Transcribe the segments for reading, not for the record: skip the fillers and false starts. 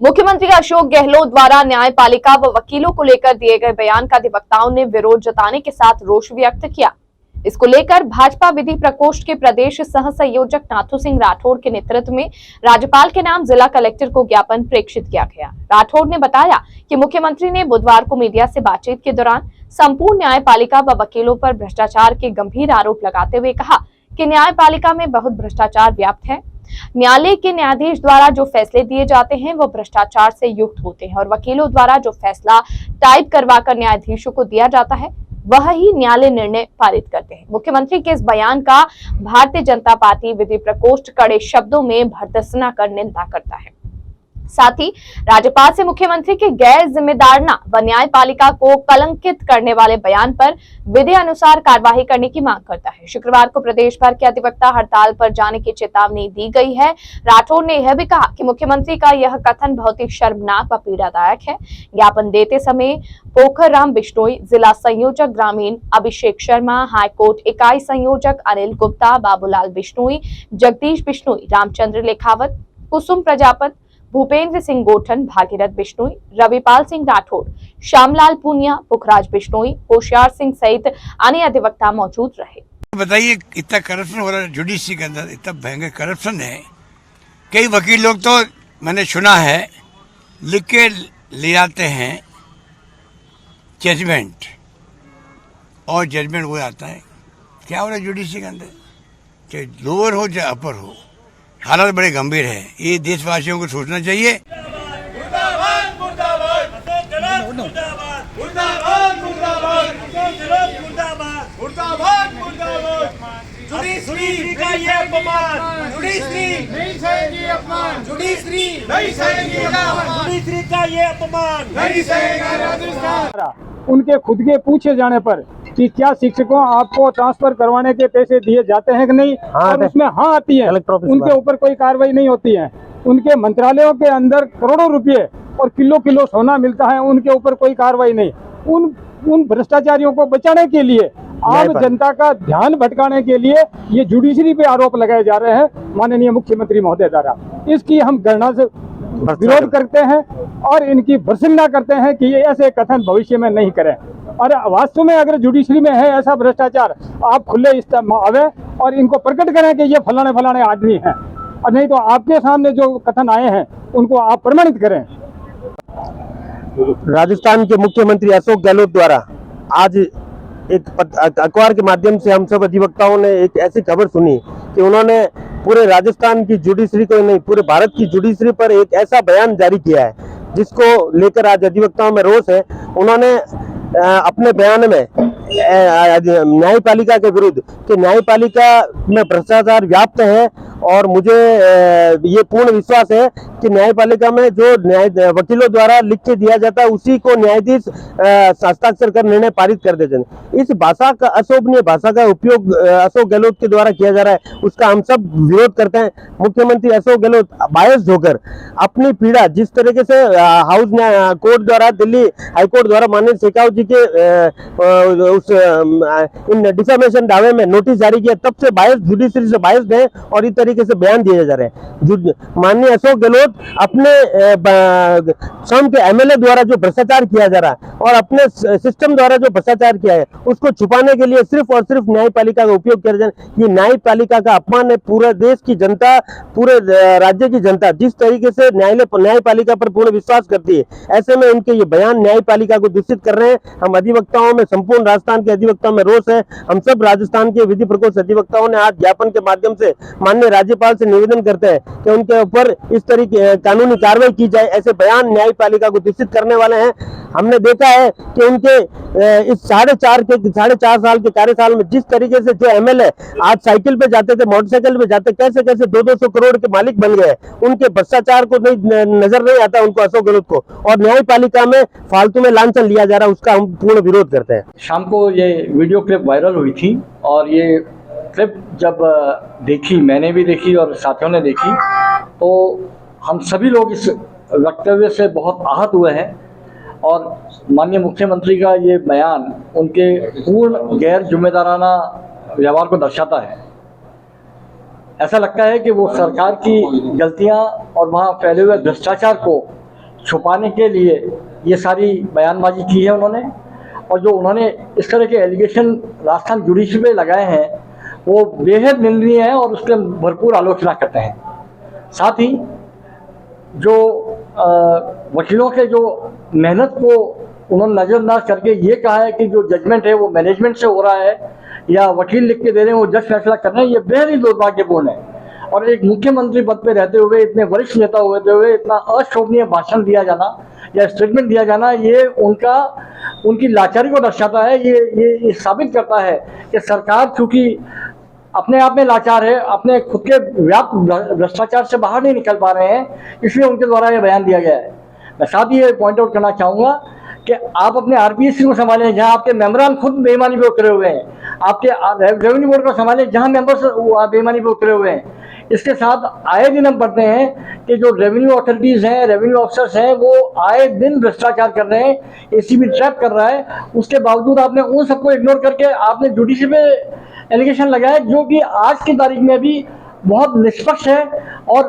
मुख्यमंत्री अशोक गहलोत द्वारा न्यायपालिका व वकीलों को लेकर दिए गए बयान का अधिवक्ताओं ने विरोध जताने के साथ रोष व्यक्त किया। इसको लेकर भाजपा विधि प्रकोष्ठ के प्रदेश सह संयोजक नाथू सिंह राठौड़ के नेतृत्व में राज्यपाल के नाम जिला कलेक्टर को ज्ञापन प्रेषित किया गया। राठौड़ ने बताया कि मुख्यमंत्री ने बुधवार को मीडिया से बातचीत के दौरान संपूर्ण न्यायपालिका व वकीलों पर भ्रष्टाचार के गंभीर आरोप लगाते हुए कहा कि न्यायपालिका में बहुत भ्रष्टाचार व्याप्त है। न्यायालय के न्यायाधीश द्वारा जो फैसले दिए जाते हैं वो भ्रष्टाचार से युक्त होते हैं और वकीलों द्वारा जो फैसला टाइप करवाकर न्यायाधीशों को दिया जाता है वह ही न्यायालय निर्णय पारित करते हैं। मुख्यमंत्री के इस बयान का भारतीय जनता पार्टी विधि प्रकोष्ठ कड़े शब्दों में भर्त्सना कर निंदा करता है। साथ ही राज्यपाल से मुख्यमंत्री के गैर जिम्मेदाराना व न्यायपालिका को कलंकित करने वाले बयान पर विधि अनुसार कार्यवाही करने की मांग करता है। शुक्रवार को प्रदेश भर के अधिवक्ता हड़ताल पर जाने की चेतावनी दी गई है। राठौड़ ने यह भी कहा कि मुख्यमंत्री का यह कथन बहुत ही शर्मनाक व पीड़ादायक है। ज्ञापन देते समय पोखरराम बिश्नोई, जिला संयोजक ग्रामीण अभिषेक शर्मा, हाईकोर्ट इकाई संयोजक अनिल गुप्ता, बाबूलाल बिश्नोई, जगदीश बिश्नोई, रामचंद्र लेखावत, कुसुम प्रजापत, भूपेंद्र सिंह गोठन, भागीरथ बिश्नोई, रविपाल सिंह राठौड़, श्यामलाल पूनिया, पुखराज बिश्नोई, होशियार सिंह सहित अन्य अधिवक्ता मौजूद रहे। बताइए, इतना करप्शन हो रहा है जुडिशरी के अंदर, इतना भयंकर करप्शन है। कई वकील लोग तो मैंने सुना है लिख के ले आते हैं जजमेंट, और जजमेंट वो आता है। क्या हो रहा है जुडिशरी के अंदर, चाहे लोअर हो चाहे अपर हो, हालात बड़े गंभीर है। ये देशवासियों को सोचना चाहिए। जुडिशरी का ये अपमान, जुडिशरी नहीं सहेगी अपमान, जुडिशरी नहीं सहेगी अपमान, जुडिशरी का ये अपमान नहीं सहेगा राजस्थान। उनके खुद के पूछे जाने पर कि क्या शिक्षकों आपको ट्रांसफर करवाने के पैसे दिए जाते हैं कि नहीं, और उसमें हाँ आती है, उनके ऊपर कोई कार्रवाई नहीं होती है। उनके मंत्रालयों के अंदर करोड़ों रुपए और किलो किलो सोना मिलता है, उनके ऊपर कोई कार्रवाई नहीं। उन भ्रष्टाचारियों को बचाने के लिए, आम जनता का ध्यान भटकाने के लिए ये जुडिशरी पे आरोप लगाए जा रहे हैं माननीय मुख्यमंत्री महोदय द्वारा। इसकी हम गणना से विरोध करते हैं और इनकी भर्त्सना करते हैं कि ये ऐसे कथन भविष्य में नहीं करें। और वास्तव में अगर जुडिशरी में है ऐसा भ्रष्टाचार, आप खुले आवे और इनको प्रकट करें कि ये फलाने फलाने आदमी हैं, और नहीं तो आपके सामने जो कथन आए हैं उनको आप प्रमाणित करें। राजस्थान के मुख्यमंत्री अशोक गहलोत द्वारा आज एक अखबार के माध्यम से हम सब अधिवक्ताओं ने एक ऐसी खबर सुनी कि उन्होंने पूरे राजस्थान की जुडिशरी को नहीं, पूरे भारत की जुडिशरी पर एक ऐसा बयान जारी किया है जिसको लेकर आज अधिवक्ताओं में रोष है। उन्होंने अपने बयान में न्यायपालिका के विरुद्ध कि न्यायपालिका में भ्रष्टाचार व्याप्त है, और मुझे ये पूर्ण विश्वास है कि न्यायपालिका में जो वकीलों द्वारा लिख के दिया जाता है उसी को न्यायाधीश हस्ताक्षर कर निर्णय पारित कर देते हैं। इस भाषा का, अशोभनीय भाषा का उपयोग अशोक गहलोत के द्वारा किया जा रहा है, उसका हम सब विरोध करते हैं। मुख्यमंत्री अशोक गहलोत बायस होकर अपनी पीड़ा जिस तरीके से हाउस कोर्ट द्वारा, दिल्ली हाईकोर्ट द्वारा माननीय शेखावत जी के इन डिफेमेशन दावे में नोटिस जारी किया, तब से बायस, जुडिशरी से बायस है और इस तरीके से बयान दिए जा रहे हैं। माननीय अशोक गहलोत अपने स्वयं के एमएलए द्वारा जो भ्रष्टाचार किया जा रहा है और अपने सिस्टम द्वारा जो भ्रष्टाचार किया है उसको छुपाने के लिए सिर्फ और सिर्फ न्यायपालिका का उपयोग किया जाए। ये न्यायपालिका का अपमान है। पूरे देश की जनता, पूरे राज्य की जनता जिस तरीके से न्यायपालिका पर पूर्ण विश्वास करती है, ऐसे में उनके ये बयान न्यायपालिका को दूषित कर रहे हैं। हम अधिवक्ताओं में, संपूर्ण राजस्थान के अधिवक्ताओं में रोष है। हम सब राजस्थान के विधि प्रकोष्ठ अधिवक्ताओं ने आज ज्ञापन के माध्यम से माननीय राज्यपाल से निवेदन करते हैं कि उनके ऊपर इस तरीके कानूनी कार्रवाई की जाए। ऐसे बयान न्यायपालिका को दूषित करने वाले हैं। हमने देखा है कि उनके इस 4.5 साल के कार्यकाल में जिस तरीके से जो एमएलए आज साइकिल पे जाते थे, मोटरसाइकिल पे जाते, कैसे कैसे 200 करोड़ के मालिक बन गए, उनके भ्रष्टाचार को नजर नहीं आता उनको, अशोक गहलोत को, और न्यायपालिका में फालतू में लांछन लिया जा रहा है, उसका हम पूर्ण विरोध करते हैं। शाम को ये वीडियो क्लिप वायरल हुई थी और ये क्लिप जब देखी, मैंने भी देखी और साथियों ने देखी, तो हम सभी लोग इस वक्तव्य से बहुत आहत हुए हैं। और माननीय मुख्यमंत्री का ये बयान उनके पूर्ण गैर जिम्मेदाराना व्यवहार को दर्शाता है। ऐसा लगता है कि वो सरकार की गलतियां और वहाँ फैले हुए भ्रष्टाचार को छुपाने के लिए ये सारी बयानबाजी की है उन्होंने। और जो उन्होंने इस तरह के एलिगेशन राजस्थान जुडिशरी पे लगाए हैं वो बेहद निंदनीय है और उसकी भरपूर आलोचना करते हैं। साथ ही जो वकीलों के जो मेहनत को उन्होंने नज़रअंदाज करके ये कहा है कि जो जजमेंट है वो मैनेजमेंट से हो रहा है या वकील लिख के दे रहे हैं, वो जज फैसला कर रहे हैं, ये बेहद ही दुर्भाग्यपूर्ण है। और एक मुख्यमंत्री पद पे रहते हुए, इतने वरिष्ठ नेता होते हुए इतना अशोभनीय भाषण दिया जाना या स्टेटमेंट दिया जाना, ये उनकी लाचारी को दर्शाता है। ये साबित करता है कि सरकार चूंकि अपने आप में लाचार है, अपने खुद के व्याप्त भ्रष्टाचार से बाहर नहीं निकल पा रहे हैं, इसलिए उनके द्वारा ये बयान दिया गया है। मैं साथ ही ये पॉइंट आउट करना चाहूँगा कि आप अपने आरपीएससी को संभालें जहां आपके मेंबरान खुद बेईमानी पे उतरे हुए हैं, आपके रेवेन्यू बोर्ड को संभालें जहां मेंबर्स बेईमानी पे उतरे हुए हैं। इसके साथ आए दिन हम पढ़ते हैं कि जो रेवेन्यू अथॉरिटीज़ हैं, रेवेन्यू ऑफिसर्स हैं, वो आए दिन भ्रष्टाचार कर रहे हैं, एसीबी ट्रैप कर रहा है। उसके बावजूद आपने उन सबको इग्नोर करके आपने जुडिशरी पे एलिगेशन लगाया जो कि आज की तारीख में भी बहुत निष्पक्ष है और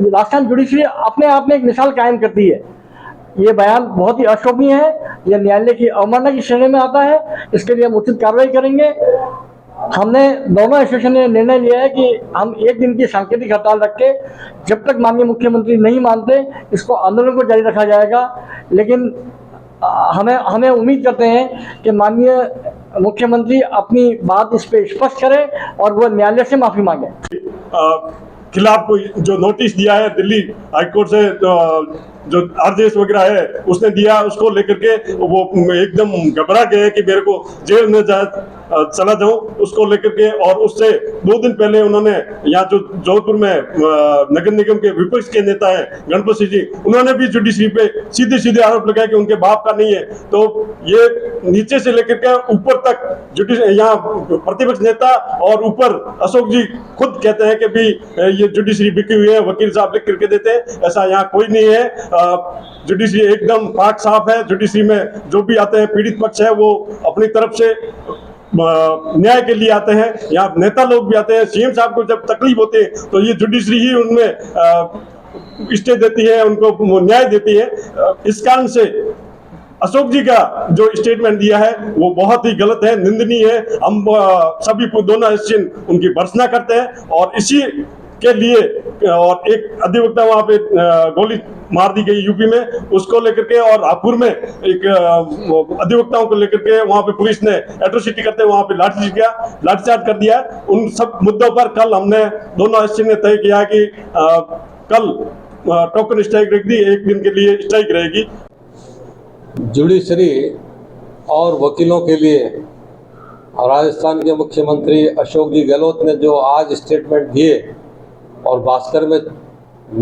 राजस्थान जुडिशरी अपने आप में एक मिसाल कायम करती है। ये बयान बहुत ही अशोभनीय है, यह न्यायालय की अवमानना की श्रेणी में आता है। इसके लिए हम उचित कार्रवाई करेंगे। हमने दोनों एसोसिएशन ने निर्णय लिया है कि हम 1 दिन की सांकेतिक हड़ताल रख के जब तक माननीय मुख्यमंत्री नहीं मानते इसको आंदोलन को जारी रखा जाएगा। लेकिन हमें उम्मीद करते हैं कि माननीय मुख्यमंत्री अपनी बात इस पे स्पष्ट करें और वह न्यायालय से माफी मांगे। खिलाफ जो नोटिस दिया है दिल्ली हाईकोर्ट से, जो आदेश वगैरह है उसने दिया, उसको लेकर के वो एकदम घबरा गए कि मेरे को जेल में चला जाऊं, उसको लेकर के। और उससे 2 दिन पहले उन्होंने यहाँ जो जोधपुर में नगर निगम के विपक्ष के नेता हैं गणपत जी, उन्होंने भी जुडिशरी पे सीधे आरोप लगाया कि उनके बाप का नहीं है। तो ये नीचे से लेकर के ऊपर तक यहाँ प्रतिपक्ष नेता और ऊपर अशोक जी खुद कहते हैं कि भी ये जुडिशरी बिकी हुई है, वकील साहब लिख करके देते हैं। ऐसा यहाँ कोई नहीं है। जुडिशरी एकदम पाक साफ है। जुडिशरी में जो भी आते हैं पीड़ित पक्ष है वो अपनी तरफ से न्याय के लिए आते हैं। यहाँ नेता लोग भी आते हैं। सीएम साहब को जब तकलीफ होती है तो ये जुडिशरी ही उनमें स्टे देती है, उनको न्याय देती है। इस कारण से अशोक जी का जो स्टेटमेंट दिया है वो बहुत ही गलत है, निंदनीय है। हम सभी दोनों एसोसिएशन उनकी भर्त्सना करते हैं और इसी के लिए और एक अधिवक्ता वहाँ पे गोली मार दी गई यूपी में, उसको लेकर के, और हापुड़ में एक अधिवक्ताओं को लेकर के वहाँ पे पुलिस ने एट्रोसिटी करते वहाँ पे लाठीचार्ज कर दिया। उन सब मुद्दों पर कल हमने दोनों एसोसिएशन ने तय किया कि कल टोकन स्ट्राइक रख दी, 1 दिन के लिए स्ट्राइक रहेगी। जुडिशरी और वकीलों के लिए राजस्थान के मुख्यमंत्री अशोक जी गहलोत ने जो आज स्टेटमेंट दिए और भास्कर में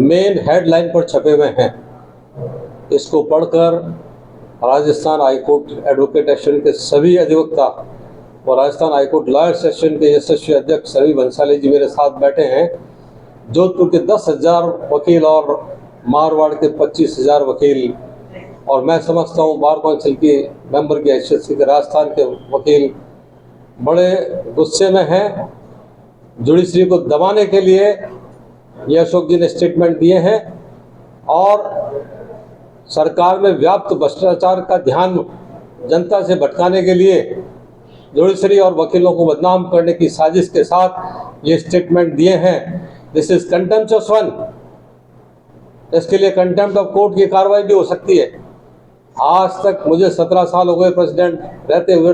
मेन हेडलाइन पर छपे हुए हैं, इसको पढ़कर राजस्थान हाईकोर्ट एडवोकेट एसोसिएशन के सभी अधिवक्ता और राजस्थान हाईकोर्ट लॉयर्स एसोसिएशन के यशस्वी अध्यक्ष रवि भंसाली जी मेरे साथ बैठे हैं। जोधपुर के 10,000 वकील और मारवाड़ के 25,000 वकील, और मैं समझता हूँ बार काउंसिल की मेंबर की हैसियत से राजस्थान के वकील बड़े गुस्से में हैं। जुडिशरी को दबाने के लिए ये अशोक जी ने स्टेटमेंट दिए हैं और सरकार में व्याप्त भ्रष्टाचार का ध्यान जनता से भटकाने के लिए जुडिशरी और वकीलों को बदनाम करने की साजिश के साथ ये स्टेटमेंट दिए हैं। This is contemptuous one. इसके लिए कंटेम्प्ट ऑफ कोर्ट की कार्रवाई भी हो सकती है। आज तक मुझे 17 साल हो गए प्रेसिडेंट रहते हुए,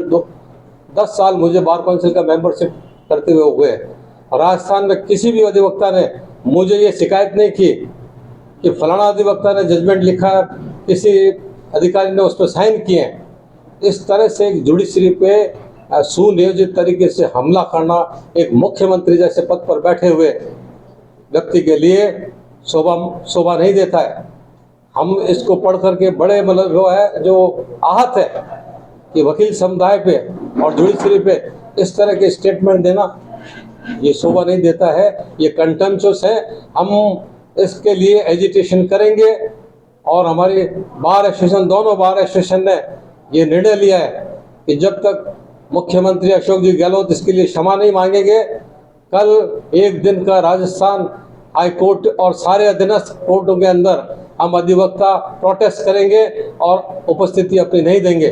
10 साल मुझे बार काउंसिल का मेंबरशिप करते हुए हो गए। राजस्थान में किसी भी अधिवक्ता ने मुझे ये शिकायत नहीं की कि फलाना अधिवक्ता ने जजमेंट लिखा, किसी अधिकारी ने उस पर साइन किए। इस तरह से एक जुडिशरी पे सुनियोजित तरीके से हमला करना एक मुख्यमंत्री जैसे पद पर बैठे हुए व्यक्ति के लिए शोभा नहीं देता है। हम इसको पढ़ करके बड़े मतलब जो आहत है कि वकील समुदाय पे और जुडिशरी पे इस तरह के स्टेटमेंट देना ये शोभा नहीं देता है, ये कंटेम्प्चुअस है। हम इसके लिए एजिटेशन करेंगे और हमारी बार एसोसिएशन, दोनों बार एसोसिएशन ने ये निर्णय लिया है कि जब तक मुख्यमंत्री अशोक जी गहलोत इसके लिए क्षमा नहीं मांगेंगे, कल 1 दिन का राजस्थान हाई कोर्ट और सारे अधीनस्थ कोर्टों के अंदर हम अधिवक्ता प्रोटेस्ट करेंगे और उपस्थिति अपनी नहीं देंगे।